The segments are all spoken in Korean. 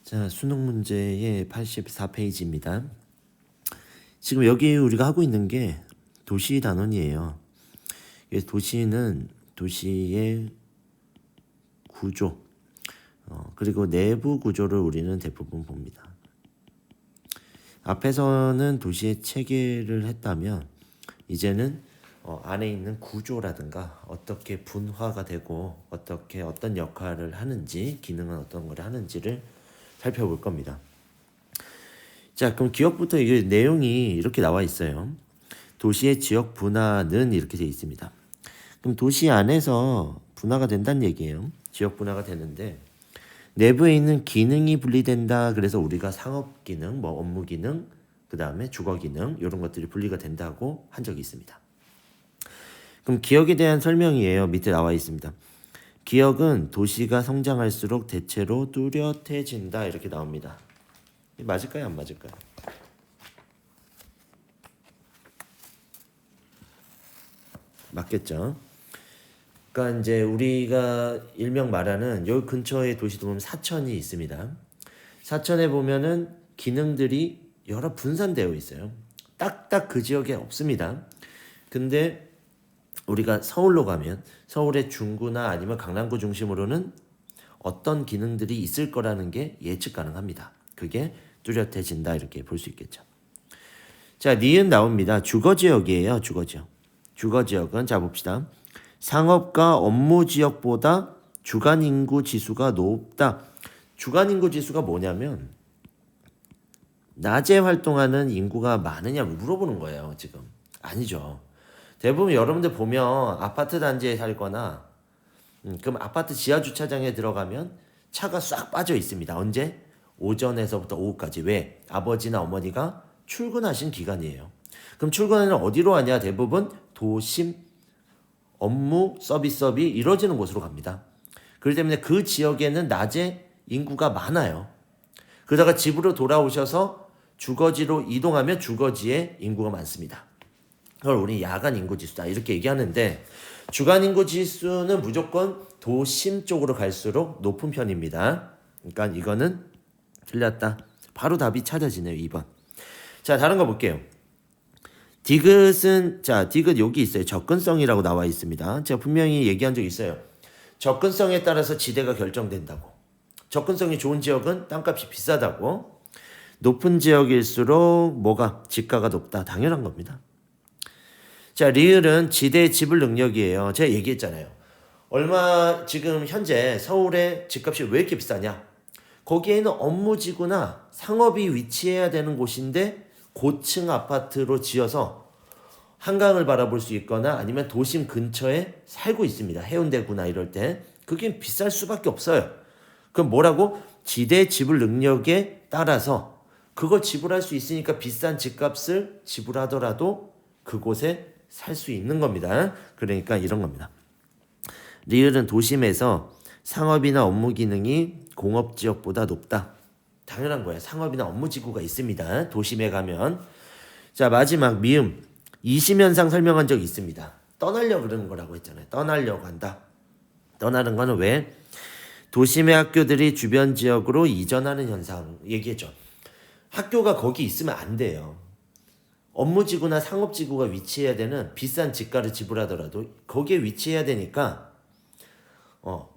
자, 수능 문제의 84페이지입니다. 지금 여기 우리가 하고 있는 게 도시 단원이에요. 도시는 도시의 구조, 그리고 내부 구조를 우리는 대부분 봅니다. 앞에서는 도시의 체계를 했다면 이제는 안에 있는 구조라든가 어떻게 분화가 되고 어떻게 어떤 역할을 하는지, 기능은 어떤 걸 하는지를 살펴볼 겁니다. 자, 그럼 기억부터 이게 내용이 이렇게 나와 있어요. 도시의 지역 분화는 이렇게 되어 있습니다. 그럼 도시 안에서 분화가 된다는 얘기예요. 지역 분화가 되는데 내부에 있는 기능이 분리된다. 그래서 우리가 상업 기능, 업무 기능, 그 다음에 주거 기능 이런 것들이 분리가 된다고 한 적이 있습니다. 그럼 기억에 대한 설명이에요. 밑에 나와 있습니다. 기억은 도시가 성장할수록 대체로 뚜렷해진다 이렇게 나옵니다. 맞을까요? 안 맞을까요? 맞겠죠. 그러니까 이제 우리가 일명 말하는 여기 근처에 도시도 보면 사천이 있습니다. 사천에 보면은 기능들이 여러 분산되어 있어요. 딱딱 그 지역에 없습니다. 근데 우리가 서울로 가면 서울의 중구나 아니면 강남구 중심으로는 어떤 기능들이 있을 거라는 게 예측 가능합니다. 그게 뚜렷해진다 이렇게 볼 수 있겠죠. 자, 니은 나옵니다. 주거지역이에요. 주거지역. 주거지역은 자 봅시다. 상업과 업무 지역보다 주간 인구 지수가 높다. 주간 인구 지수가 뭐냐면 낮에 활동하는 인구가 많으냐 물어보는 거예요. 지금 아니죠. 대부분 여러분들 보면 아파트 단지에 살거나 그럼 아파트 지하 주차장에 들어가면 차가 싹 빠져 있습니다. 언제? 오전에서부터 오후까지. 왜? 아버지나 어머니가 출근하신 기간이에요. 그럼 출근은 어디로 하냐? 대부분 도심, 업무, 서비스업이 이루어지는 곳으로 갑니다. 그렇기 때문에 그 지역에는 낮에 인구가 많아요. 그러다가 집으로 돌아오셔서 주거지로 이동하면 주거지에 인구가 많습니다. 그걸 우리 야간 인구 지수다 이렇게 얘기하는데 주간 인구 지수는 무조건 도심 쪽으로 갈수록 높은 편입니다. 그러니까 이거는 틀렸다. 바로 답이 찾아지네요. 2번. 자, 다른 거 볼게요. 디귿은 디귿 여기 있어요. 접근성이라고 나와 있습니다. 제가 분명히 얘기한 적 있어요. 접근성에 따라서 지대가 결정된다고. 접근성이 좋은 지역은 땅값이 비싸다고. 높은 지역일수록 뭐가? 집가가 높다. 당연한 겁니다. 자, 리을은 지대의 지불 능력이에요. 제가 얘기했잖아요. 얼마 지금 현재 서울의 집값이 왜 이렇게 비싸냐? 거기에는 업무지구나 상업이 위치해야 되는 곳인데 고층 아파트로 지어서 한강을 바라볼 수 있거나 아니면 도심 근처에 살고 있습니다. 해운대구나 이럴 때. 그게 비쌀 수밖에 없어요. 그럼 뭐라고? 지대 지불 능력에 따라서 그걸 지불할 수 있으니까 비싼 집값을 지불하더라도 그곳에 살 수 있는 겁니다. 그러니까 이런 겁니다. 리을은 도심에서 상업이나 업무 기능이 공업지역보다 높다. 당연한 거예요. 상업이나 업무지구가 있습니다. 도심에 가면. 자, 마지막 미음. 이심현상 설명한 적이 있습니다. 떠나려고 그러는 거라고 했잖아요. 떠나려고 한다. 떠나는 거는 왜? 도심의 학교들이 주변 지역으로 이전하는 현상 얘기했죠. 학교가 거기 있으면 안 돼요. 업무지구나 상업지구가 위치해야 되는 비싼 집가를 지불하더라도 거기에 위치해야 되니까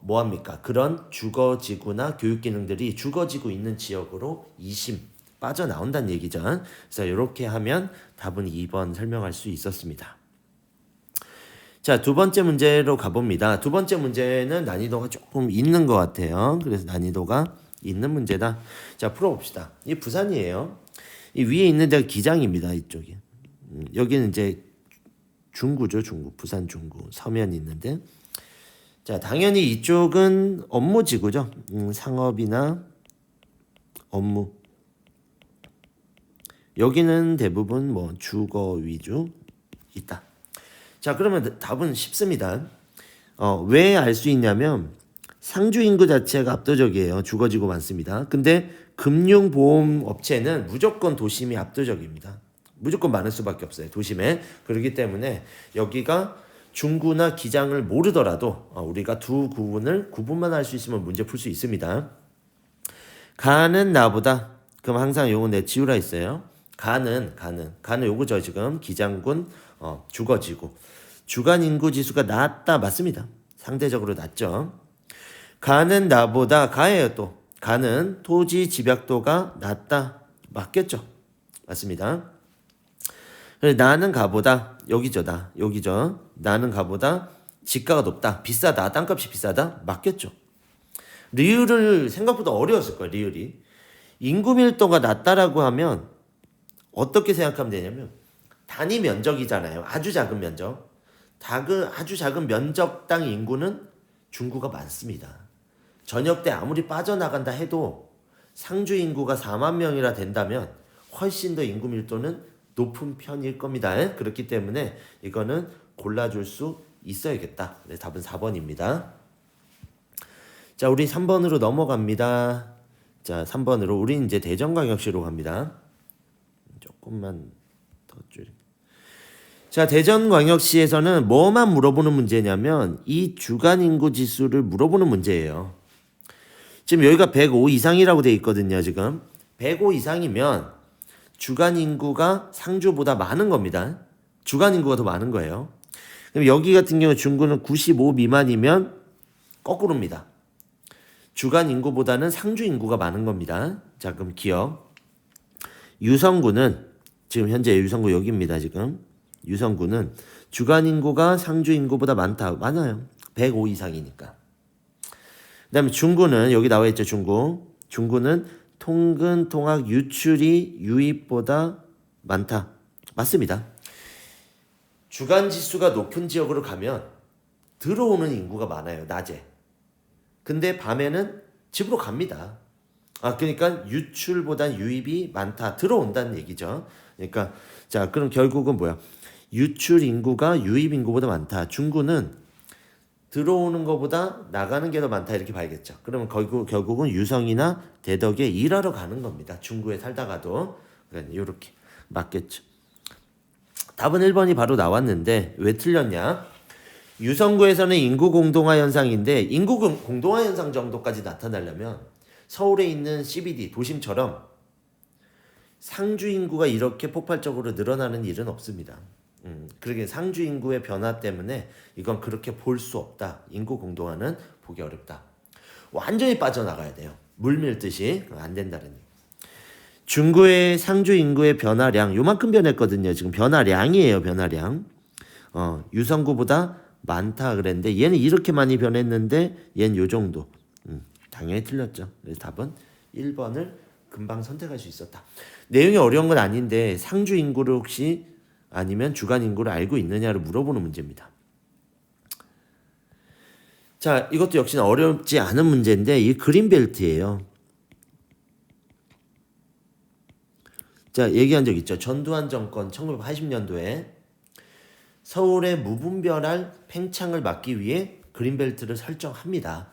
뭐합니까? 그런 주거지구나 교육기능들이 주거지구 있는 지역으로 이심 빠져나온다는 얘기죠. 그래서 이렇게 하면 답은 2번 설명할 수 있었습니다. 자, 두 번째 문제로 가봅니다. 두 번째 문제는 난이도가 조금 있는 것 같아요. 그래서 난이도가 있는 문제다. 자, 풀어봅시다. 이 부산이에요. 이 위에 있는 데가 기장입니다. 이쪽이. 여기는 이제 중구죠. 중구. 부산 중구. 서면이 있는데 자, 당연히 이쪽은 업무지구죠. 상업이나 업무. 여기는 대부분 주거 위주 있다. 자, 그러면 답은 쉽습니다. 왜 알 수 있냐면 상주 인구 자체가 압도적이에요. 주거지구 많습니다. 근데 금융보험 업체는 무조건 도심이 압도적입니다. 무조건 많을 수밖에 없어요. 도심에. 그렇기 때문에 여기가 중구나 기장을 모르더라도 우리가 두 구분을 구분만 할 수 있으면 문제 풀 수 있습니다. 가는 나보다 그럼 항상 요거 내 지우라 했어요. 가는 요거죠 지금 기장군 주거지구 주간 인구 지수가 낮다 맞습니다. 상대적으로 낮죠. 가는 나보다 가예요 또 가는 토지 집약도가 낮다 맞겠죠. 맞습니다. 나는 가보다 여기죠 나는 가보다 지가가 높다 비싸다 땅값이 비싸다 맞겠죠. 리을을 생각보다 어려웠을 거예요. 리을이 인구 밀도가 낮다라고 하면 어떻게 생각하면 되냐면 단위 면적이잖아요. 아주 작은 면적 아주 작은 면적당 인구는 중구가 많습니다. 저녁 때 아무리 빠져나간다 해도 상주 인구가 4만 명이라 된다면 훨씬 더 인구 밀도는 높은 편일 겁니다. 그렇기 때문에 이거는 골라줄 수 있어야겠다. 네, 답은 4번입니다. 자, 우리 3번으로 넘어갑니다. 자, 3번으로 우리 이제 대전광역시로 갑니다. 조금만 더 줄여. 자, 대전광역시에서는 뭐만 물어보는 문제냐면 이 주간 인구 지수를 물어보는 문제예요. 지금 여기가 105 이상이라고 돼 있거든요. 지금 105 이상이면 주간 인구가 상주보다 많은 겁니다. 주간 인구가 더 많은 거예요. 그럼 여기 같은 경우 중구는 95 미만이면 거꾸로입니다. 주간 인구보다는 상주 인구가 많은 겁니다. 자, 그럼 기억. 유성구는 지금 현재 유성구 여기입니다. 지금 유성구는 주간 인구가 상주 인구보다 많다. 많아요. 105 이상이니까. 그 다음에 중구는 여기 나와 있죠. 중구는 통근 통학 유출이 유입보다 많다. 맞습니다. 주간 지수가 높은 지역으로 가면 들어오는 인구가 많아요. 낮에. 근데 밤에는 집으로 갑니다. 그러니까 유출보단 유입이 많다. 들어온다는 얘기죠. 그러니까 자, 그럼 결국은 뭐야? 유출 인구가 유입 인구보다 많다. 중구는 들어오는 것보다 나가는 게 더 많다. 이렇게 봐야겠죠. 그러면 결국은 유성이나 대덕에 일하러 가는 겁니다. 중구에 살다가도. 그러니까 이렇게 맞겠죠. 답은 1번이 바로 나왔는데 왜 틀렸냐? 유성구에서는 인구 공동화 현상인데 인구 공동화 현상 정도까지 나타나려면 서울에 있는 CBD 도심처럼 상주 인구가 이렇게 폭발적으로 늘어나는 일은 없습니다. 그러게 상주 인구의 변화 때문에 이건 그렇게 볼 수 없다. 인구 공동화는 보기 어렵다. 완전히 빠져나가야 돼요. 물 밀듯이 안 된다는 얘기. 중구의 상주 인구의 변화량 요만큼 변했거든요. 지금 변화량이에요. 변화량. 유성구보다 많다 그랬는데 얘는 이렇게 많이 변했는데 얘는 요 정도. 당연히 틀렸죠. 그래서 답은 1번을 금방 선택할 수 있었다. 내용이 어려운 건 아닌데 상주 인구를 혹시 아니면 주간 인구를 알고 있느냐를 물어보는 문제입니다. 자, 이것도 역시나 어렵지 않은 문제인데 이 그린벨트예요. 자, 얘기한 적 있죠. 전두환 정권 1980년도에 서울의 무분별할 팽창을 막기 위해 그린벨트를 설정합니다.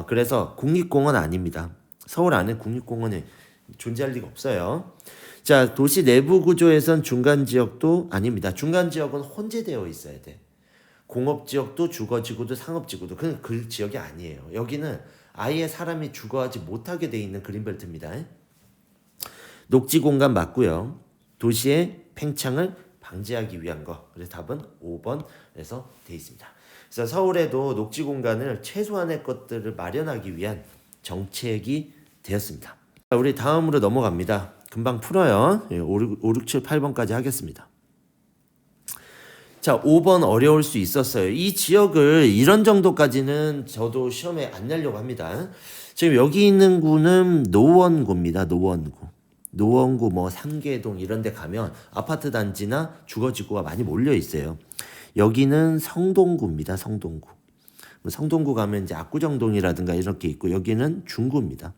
그래서 국립공원 아닙니다. 서울 안에 국립공원이 존재할 리가 없어요. 자, 도시 내부 구조에선 중간지역도 아닙니다. 중간지역은 혼재되어 있어야 돼. 공업지역도 주거지구도 상업지구도 그 지역이 아니에요. 여기는 아예 사람이 주거하지 못하게 돼 있는 그린벨트입니다. 녹지공간 맞고요. 도시의 팽창을 방지하기 위한 거. 그래서 답은 5번에서 돼 있습니다. 그래서 서울에도 녹지공간을 최소한의 것들을 마련하기 위한 정책이 되었습니다. 자, 우리 다음으로 넘어갑니다. 금방 풀어요. 5, 6, 7, 8번까지 하겠습니다. 자, 5번 어려울 수 있었어요. 이 지역을 이런 정도까지는 저도 시험에 안 내려고 합니다. 지금 여기 있는 구는 노원구입니다. 노원구 뭐 상계동 이런 데 가면 아파트 단지나 주거지구가 많이 몰려 있어요. 여기는 성동구입니다. 성동구 가면 이제 압구정동이라든가 이렇게 있고 여기는 중구입니다.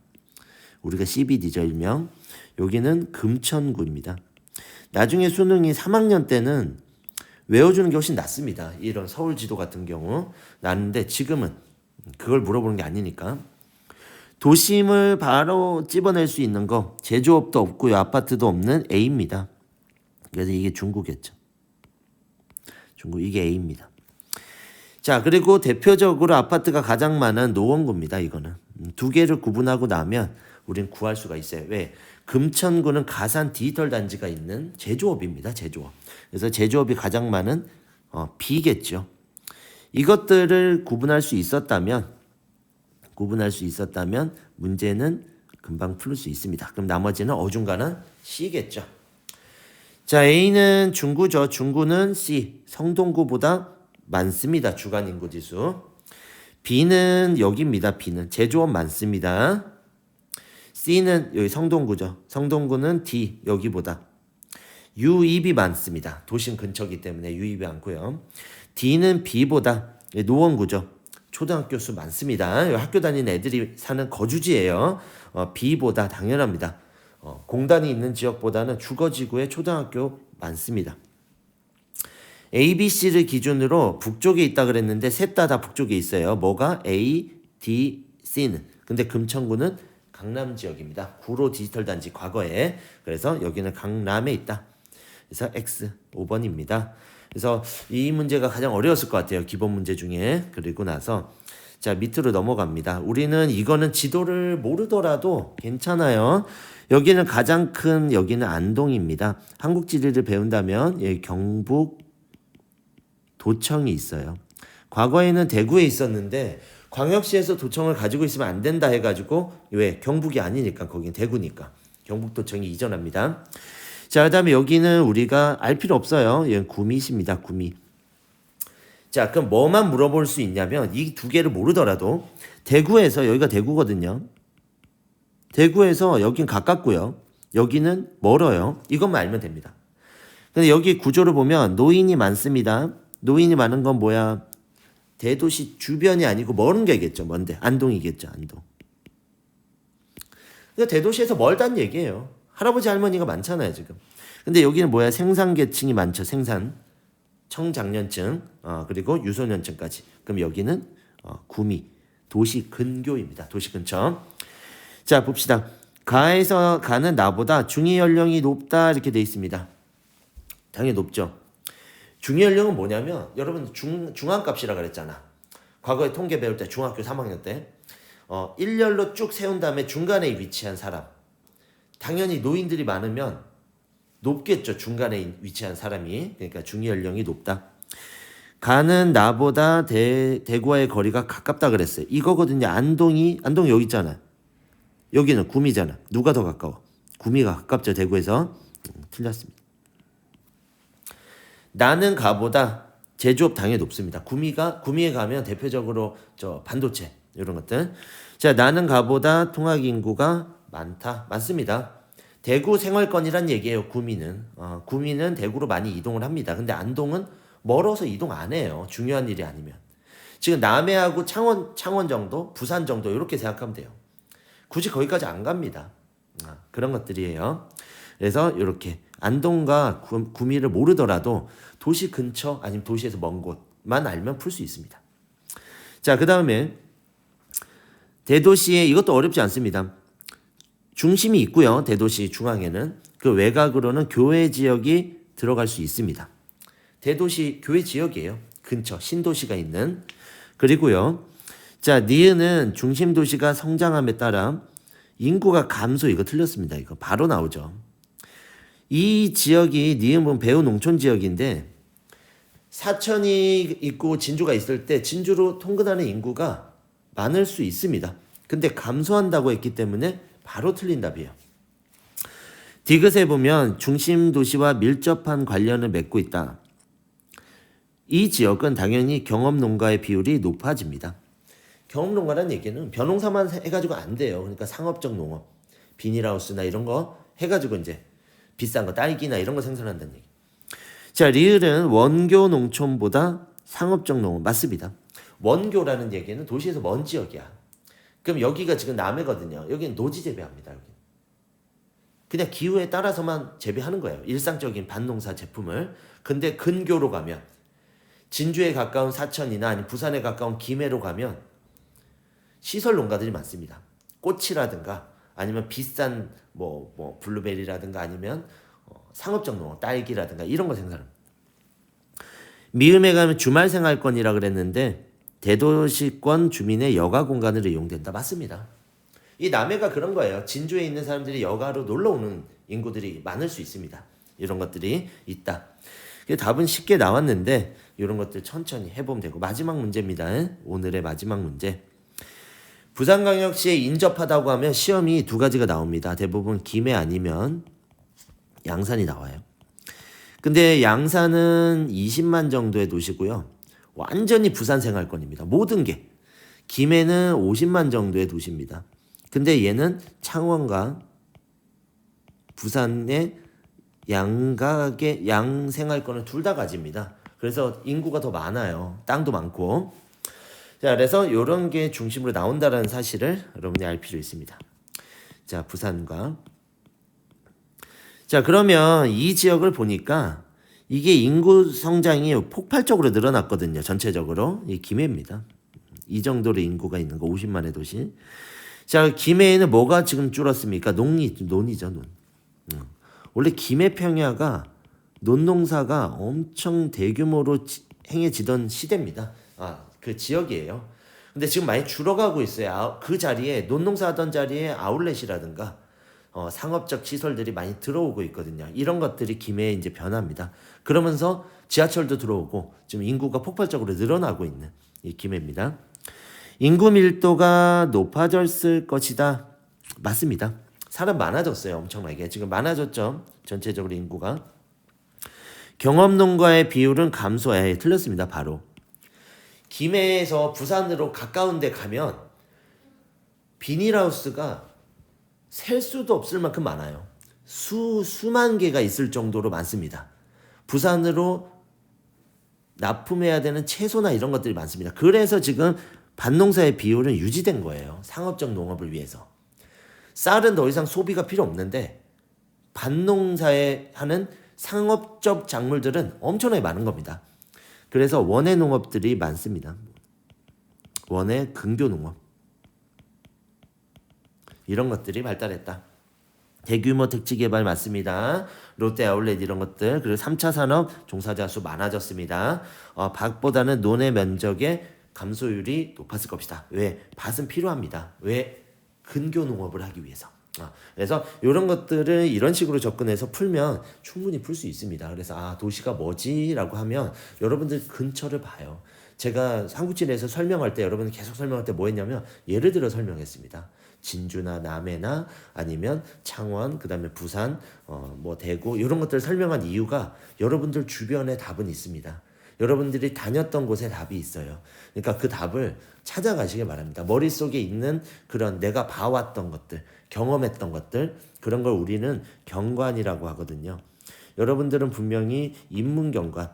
우리가 CBD죠, 일명. 여기는 금천구입니다. 나중에 수능이 3학년 때는 외워주는 게 훨씬 낫습니다. 이런 서울 지도 같은 경우 낫는데 지금은 그걸 물어보는 게 아니니까. 도심을 바로 찝어낼 수 있는 거 제조업도 없고요. 아파트도 없는 A입니다. 그래서 이게 중구겠죠. 중구 이게 A입니다. 자, 그리고 대표적으로 아파트가 가장 많은 노원구입니다. 이거는 두 개를 구분하고 나면 우린 구할 수가 있어요. 왜? 금천구는 가산 디지털 단지가 있는 제조업입니다. 제조업. 그래서 제조업이 가장 많은 B겠죠. 이것들을 구분할 수 있었다면 문제는 금방 풀 수 있습니다. 그럼 나머지는 어중간한 C겠죠. 자, A는 중구죠. 중구는 C, 성동구보다 많습니다. 주간 인구 지수. B는 여기입니다. B는 제조업 많습니다. C는 여기 성동구죠. 성동구는 D, 여기보다. 유입이 많습니다. 도심 근처이기 때문에 유입이 많고요. D는 B보다 노원구죠. 초등학교 수 많습니다. 학교 다니는 애들이 사는 거주지예요. B보다 당연합니다. 공단이 있는 지역보다는 주거지구에 초등학교 많습니다. A, B, C를 기준으로 북쪽에 있다 그랬는데 셋 다 북쪽에 있어요. 뭐가? A, D, C는. 근데 금천구는 강남 지역입니다. 구로 디지털 단지 과거에. 그래서 여기는 강남에 있다. 그래서 X 5번입니다. 그래서 이 문제가 가장 어려웠을 것 같아요. 기본 문제 중에. 그리고 나서 자, 밑으로 넘어갑니다. 우리는 이거는 지도를 모르더라도 괜찮아요. 여기는 가장 큰 여기는 안동입니다. 한국 지리를 배운다면 여기 경북 도청이 있어요. 과거에는 대구에 있었는데 광역시에서 도청을 가지고 있으면 안 된다 해가지고 왜? 경북이 아니니까 거긴 대구니까 경북도청이 이전합니다. 자, 그다음에 여기는 우리가 알 필요 없어요. 얘는 구미시입니다. 구미. 자, 그럼 뭐만 물어볼 수 있냐면 이 두 개를 모르더라도 대구에서 여기가 대구거든요. 대구에서 여긴 가깝고요. 여기는 멀어요. 이것만 알면 됩니다. 근데 여기 구조를 보면 노인이 많습니다. 노인이 많은 건 뭐야? 대도시 주변이 아니고 먼 게겠죠. 먼데. 안동이겠죠. 안동. 그러니까 대도시에서 멀다는 얘기예요. 할아버지 할머니가 많잖아요. 지금. 근데 여기는 뭐야? 생산계층이 많죠. 생산. 청장년층. 그리고 유소년층까지. 그럼 여기는 구미. 도시 근교입니다. 도시 근처. 자, 봅시다. 가에서 가는 나보다 중위 연령이 높다 이렇게 돼 있습니다. 당연히 높죠. 중위 연령은 뭐냐면 여러분 중앙값이라 그랬잖아. 과거에 통계 배울 때 중학교 3학년 때 일렬로 쭉 세운 다음에 중간에 위치한 사람. 당연히 노인들이 많으면 높겠죠. 중간에 위치한 사람이. 그러니까 중위 연령이 높다. 가는 나보다 대구와의 거리가 가깝다 그랬어요. 이거거든요. 안동 여기 있잖아. 여기는 구미잖아. 누가 더 가까워? 구미가 가깝죠. 대구에서. 틀렸습니다. 나는 가보다 제조업 당연히 높습니다. 구미에 가면 대표적으로 반도체 이런 것들. 자, 나는 가보다 통학 인구가 많습니다. 대구 생활권이란 얘기예요. 구미는 대구로 많이 이동을 합니다. 근데 안동은 멀어서 이동 안 해요. 중요한 일이 아니면. 지금 남해하고 창원 정도, 부산 정도 이렇게 생각하면 돼요. 굳이 거기까지 안 갑니다. 그런 것들이에요. 그래서 이렇게 안동과 구미를 모르더라도 도시 근처 아니면 도시에서 먼 곳만 알면 풀 수 있습니다. 자, 그 다음에 대도시에 이것도 어렵지 않습니다. 중심이 있고요. 대도시 중앙에는 그 외곽으로는 교외 지역이 들어갈 수 있습니다. 대도시 교외 지역이에요. 근처 신도시가 있는. 그리고요. 자, 니은은 중심 도시가 성장함에 따라 인구가 감소. 이거 틀렸습니다. 이거 바로 나오죠. 이 지역이 니은은 배후 농촌 지역인데 사천이 있고 진주가 있을 때 진주로 통근하는 인구가 많을 수 있습니다. 근데 감소한다고 했기 때문에 바로 틀린 답이에요. 디귿에 보면 중심 도시와 밀접한 관련을 맺고 있다. 이 지역은 당연히 경업농가의 비율이 높아집니다. 경업농가라는 얘기는 벼농사만 해가지고 안 돼요. 그러니까 상업적 농업, 비닐하우스나 이런 거 해가지고 이제 비싼 거 딸기나 이런 거 생산한다는 얘기. 자, 리을은 원교 농촌보다 상업적 농업 맞습니다. 원교라는 얘기는 도시에서 먼 지역이야. 그럼 여기가 지금 남해거든요. 여기는 노지 재배합니다. 여기. 그냥 기후에 따라서만 재배하는 거예요. 일상적인 밭농사 제품을. 근데 근교로 가면 진주에 가까운 사천이나 아니면 부산에 가까운 김해로 가면 시설 농가들이 많습니다. 꽃이라든가 아니면 비싼 블루베리라든가 아니면 상업적 농업, 딸기라든가 이런 거 생산합니다. 미음에 가면 주말 생활권이라 그랬는데 대도시권 주민의 여가 공간으로 이용된다. 맞습니다. 이 남해가 그런 거예요. 진주에 있는 사람들이 여가로 놀러 오는 인구들이 많을 수 있습니다. 이런 것들이 있다. 답은 쉽게 나왔는데 이런 것들 천천히 해보면 되고 마지막 문제입니다. 오늘의 마지막 문제. 부산광역시에 인접하다고 하면 시험이 두 가지가 나옵니다. 대부분 김해 아니면 양산이 나와요. 근데 양산은 20만 정도의 도시고요. 완전히 부산 생활권입니다. 모든 게. 김해는 50만 정도의 도시입니다. 근데 얘는 창원과 부산의 양각의 양생활권을 둘 다 가집니다. 그래서 인구가 더 많아요. 땅도 많고. 자, 그래서 이런 게 중심으로 나온다는 사실을 여러분이 알 필요 있습니다. 자, 부산과. 자, 그러면 이 지역을 보니까 이게 인구 성장이 폭발적으로 늘어났거든요. 전체적으로. 이 김해입니다. 이 정도로 인구가 있는 거 50만의 도시. 자, 김해에는 뭐가 지금 줄었습니까? 논이죠, 논. 원래 김해 평야가 논농사가 엄청 대규모로 행해지던 시대입니다. 그 지역이에요. 근데 지금 많이 줄어가고 있어요. 그 자리에 논농사 하던 자리에 아울렛이라든가 상업적 시설들이 많이 들어오고 있거든요. 이런 것들이 김해에 이제 변합니다. 그러면서 지하철도 들어오고 지금 인구가 폭발적으로 늘어나고 있는 이 김해입니다. 인구 밀도가 높아졌을 것이다. 맞습니다. 사람 많아졌어요. 엄청나게. 지금 많아졌죠. 전체적으로 인구가. 경업농가의 비율은 감소해. 틀렸습니다. 바로. 김해에서 부산으로 가까운 데 가면 비닐하우스가 셀 수도 없을 만큼 많아요. 수만 개가 있을 정도로 많습니다. 부산으로 납품해야 되는 채소나 이런 것들이 많습니다. 그래서 지금 밭농사의 비율은 유지된 거예요. 상업적 농업을 위해서. 쌀은 더 이상 소비가 필요 없는데 밭농사에 하는 상업적 작물들은 엄청나게 많은 겁니다. 그래서 원예 농업들이 많습니다. 원예 근교 농업. 이런 것들이 발달했다. 대규모 택지 개발 맞습니다. 롯데 아울렛 이런 것들. 그리고 3차 산업 종사자 수 많아졌습니다. 밭보다는 논의 면적의 감소율이 높았을 것이다. 왜? 밭은 필요합니다. 왜? 근교 농업을 하기 위해서. 그래서 이런 것들을 이런 식으로 접근해서 풀면 충분히 풀 수 있습니다. 그래서 도시가 뭐지? 라고 하면 여러분들 근처를 봐요. 제가 삼국지에서 설명할 때 여러분들 계속 설명할 때 뭐 했냐면 예를 들어 설명했습니다. 진주나 남해나 아니면 창원, 그 다음에 부산, 뭐 대구 이런 것들을 설명한 이유가 여러분들 주변에 답은 있습니다. 여러분들이 다녔던 곳에 답이 있어요. 그러니까 그 답을 찾아가시길 바랍니다. 머릿속에 있는 그런 내가 봐왔던 것들, 경험했던 것들, 그런 걸 우리는 경관이라고 하거든요. 여러분들은 분명히 인문경관,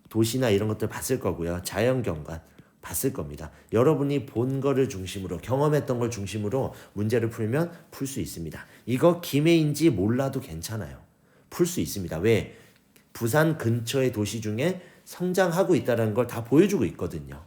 도시나 이런 것들 봤을 거고요. 자연경관 봤을 겁니다. 여러분이 본 거를 중심으로, 경험했던 걸 중심으로 문제를 풀면 풀 수 있습니다. 이거 김해인지 몰라도 괜찮아요. 풀 수 있습니다. 왜? 부산 근처의 도시 중에 성장하고 있다는 걸 다 보여주고 있거든요.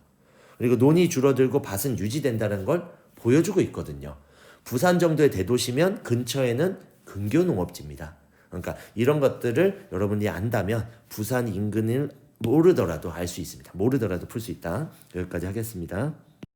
그리고 논이 줄어들고 밭은 유지된다는 걸 보여주고 있거든요. 부산 정도의 대도시면 근처에는 근교 농업지입니다. 그러니까 이런 것들을 여러분이 안다면 부산 인근을 모르더라도 알 수 있습니다. 모르더라도 풀 수 있다. 여기까지 하겠습니다.